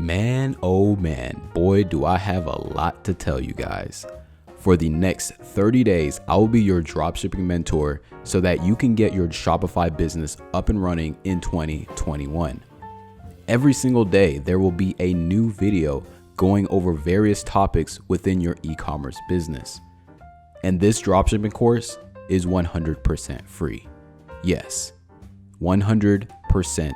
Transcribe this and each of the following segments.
Man, oh man, boy, do I have a lot to tell you guys. For the next 30 days, I will be your dropshipping mentor so that you can get your Shopify business up and running in 2021. Every single day, there will be a new video going over various topics within your e-commerce business. And this dropshipping course is 100% free. Yes, 100%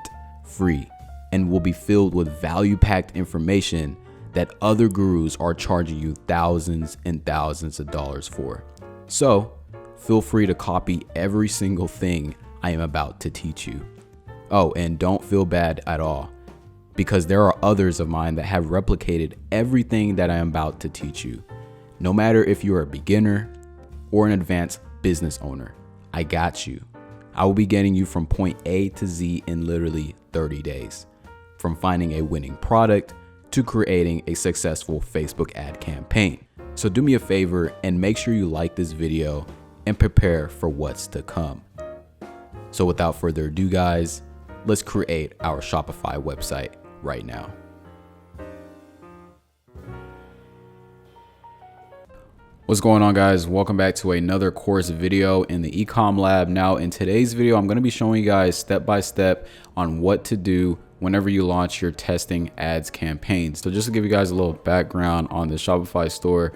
free, and will be filled with value-packed information that other gurus are charging you thousands and thousands of dollars for. So feel free to copy every single thing I am about to teach you. Oh, and don't feel bad at all, because there are others of mine that have replicated everything that I am about to teach you. No matter if you're a beginner or an advanced business owner, I got you. I will be getting you from point A to Z in literally 30 days, from finding a winning product to creating a successful Facebook ad campaign. So do me a favor and make sure you like this video and prepare for what's to come. So without further ado, guys, let's create our Shopify website right now. What's going on, guys? Welcome back to another course video in the Ecom Lab. Now in today's video, I'm going to be showing you guys step by step on what to do whenever you launch your testing ads campaigns. So just to give you guys a little background on the Shopify store,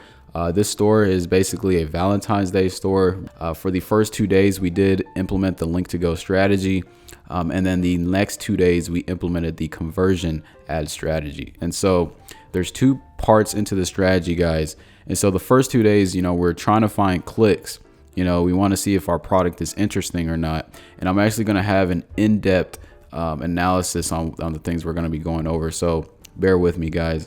this store is basically a Valentine's Day store. For the first 2 days, we did implement the link to go strategy. And then the next 2 days, we implemented the conversion ad strategy. And so there's two parts into the strategy, guys. And so the first 2 days, we're trying to find clicks. We want to see if our product is interesting or not. And I'm actually going to have an in-depth analysis on the things we're going to be going over. So bear with me, guys.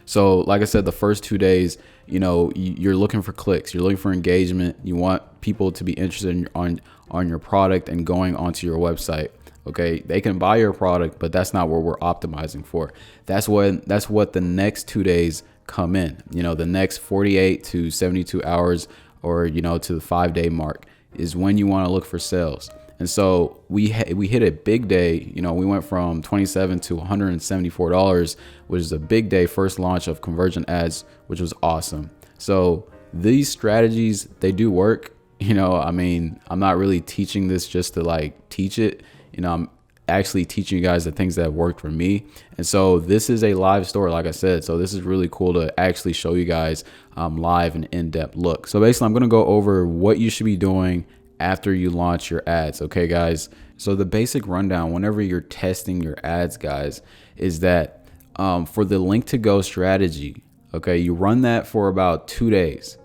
So like I said, the first 2 days, you're looking for clicks, you're looking for engagement. You want people to be interested on your product and going onto your website. Okay, they can buy your product, but that's not what we're optimizing for. That's what the next 2 days come in. The next 48 to 72 hours, or to the 5-day mark, is when you want to look for sales. And so we hit a big day. We went from $27 to $174, which is a big day, first launch of conversion ads, which was awesome. So these strategies, they do work. I'm not really teaching this just to teach it. I'm actually teaching you guys the things that have worked for me. And so this is a live store, like I said. So this is really cool to actually show you guys live and in-depth look. So basically, I'm going to go over what you should be doing after you launch your ads. Okay, guys. So the basic rundown whenever you're testing your ads, guys, is that for the link to go strategy, okay, you run that for about 2 days.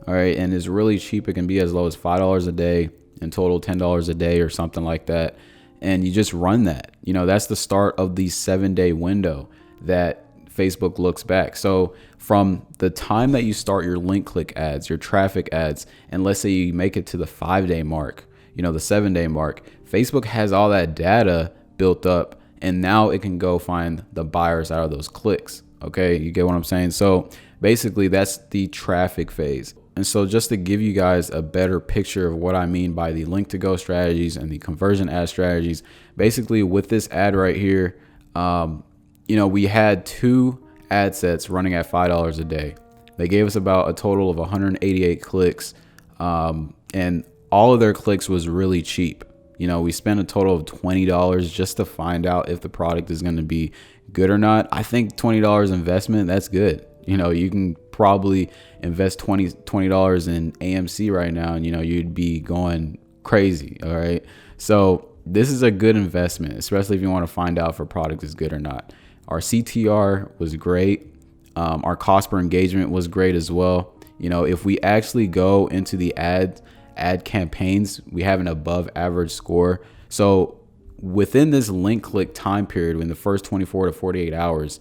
All right. And it's really cheap. It can be as low as $5 a day, in total $10 a day or something like that. And you just run that. That's the start of the 7-day window that Facebook looks back. So from the time that you start your link click ads, your traffic ads, and let's say you make it to the 5-day mark, the 7-day mark, Facebook has all that data built up, and now it can go find the buyers out of those clicks. Okay, you get what I'm saying? So basically that's the traffic phase. And so just to give you guys a better picture of what I mean by the link to go strategies and the conversion ad strategies, basically with this ad right here, we had 2 ad sets running at $5 a day. They gave us about a total of 188 clicks, and all of their clicks was really cheap. We spent a total of $20 just to find out if the product is going to be good or not. I think $20 investment, that's good. You can probably invest $20 in AMC right now, and you'd be going crazy. All right. So this is a good investment, especially if you want to find out if a product is good or not. Our CTR was great. Our cost per engagement was great as well. If we actually go into the ad campaigns, we have an above average score. So within this link click time period, in the first 24 to 48 hours,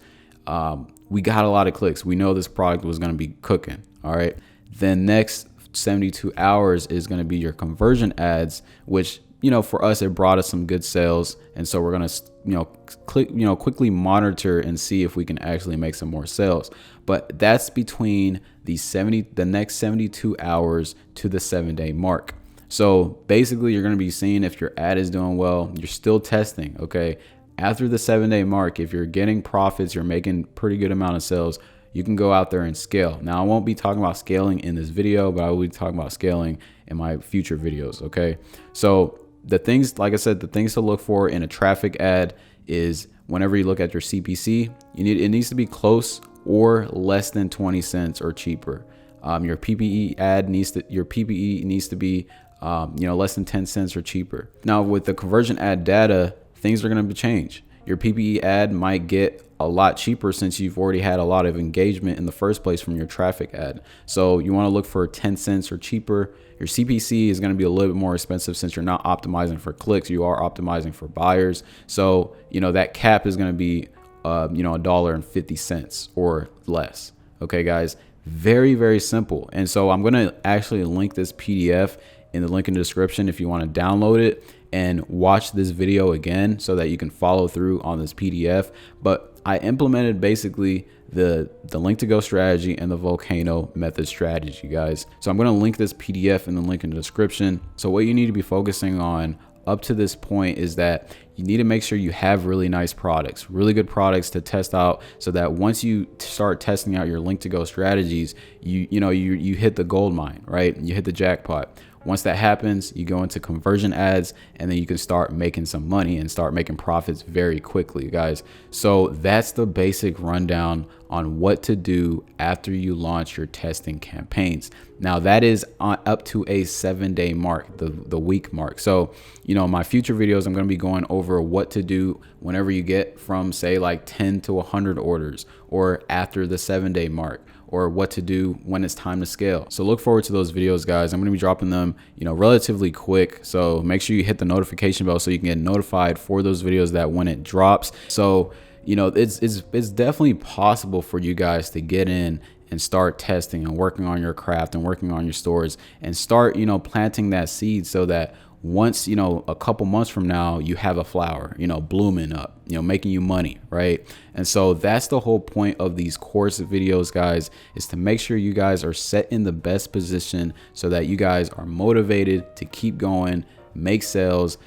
we got a lot of clicks. We know this product was going to be cooking. All right. Then next 72 hours is going to be your conversion ads, which, for us, it brought us some good sales. And so we're going to, quickly monitor and see if we can actually make some more sales. But that's between the next 72 hours to the 7-day mark. So basically, you're going to be seeing if your ad is doing well. You're still testing. Okay. After the 7-day mark, if you're getting profits, you're making pretty good amount of sales, you can go out there and scale. Now, I won't be talking about scaling in this video, but I will be talking about scaling in my future videos. Okay. So the things, like I said, the things to look for in a traffic ad is whenever you look at your CPC, it needs to be close or less than 20 cents or cheaper. Your PPE needs to be, less than 10 cents or cheaper. Now with the conversion ad data, things are going to change. Your PPE ad might get a lot cheaper since you've already had a lot of engagement in the first place from your traffic ad. So you want to look for 10 cents or cheaper. Your CPC is going to be a little bit more expensive since you're not optimizing for clicks. You are optimizing for buyers. So, that cap is going to be, $1.50 or less. Okay, guys, very, very simple. And so I'm going to actually link this PDF in the link in the description if you want to download it and watch this video again so that you can follow through on this PDF. But I implemented basically the link to go strategy and the volcano method strategy, guys. So I'm going to link this PDF in the link in the description. So what you need to be focusing on up to this point is that you need to make sure you have really nice products, really good products to test out, so that once you start testing out your link to go strategies, you hit the gold mine, right? You hit the jackpot. Once that happens, you go into conversion ads, and then you can start making some money and start making profits very quickly, guys. So that's the basic rundown on what to do after you launch your testing campaigns. Now that is up to a 7-day mark, the week mark. So, my future videos, I'm going to be going over what to do whenever you get from say like 10 to 100 orders, or after the 7-day mark, or what to do when it's time to scale. So look forward to those videos, guys. I'm going to be dropping them, relatively quick. So make sure you hit the notification bell so you can get notified for those videos that when it drops. So, it's definitely possible for you guys to get in and start testing and working on your craft and working on your stores and start, planting that seed so that once, a couple months from now, you have a flower, blooming up, making you money, right? And so that's the whole point of these course videos, guys, is to make sure you guys are set in the best position so that you guys are motivated to keep going, make sales,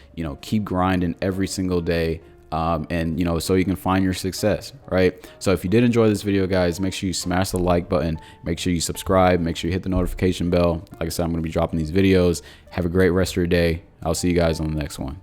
keep grinding every single day. So you can find your success, right? So if you did enjoy this video, guys, make sure you smash the like button, make sure you subscribe, make sure you hit the notification bell. Like I said, I'm going to be dropping these videos. Have a great rest of your day. I'll see you guys on the next one.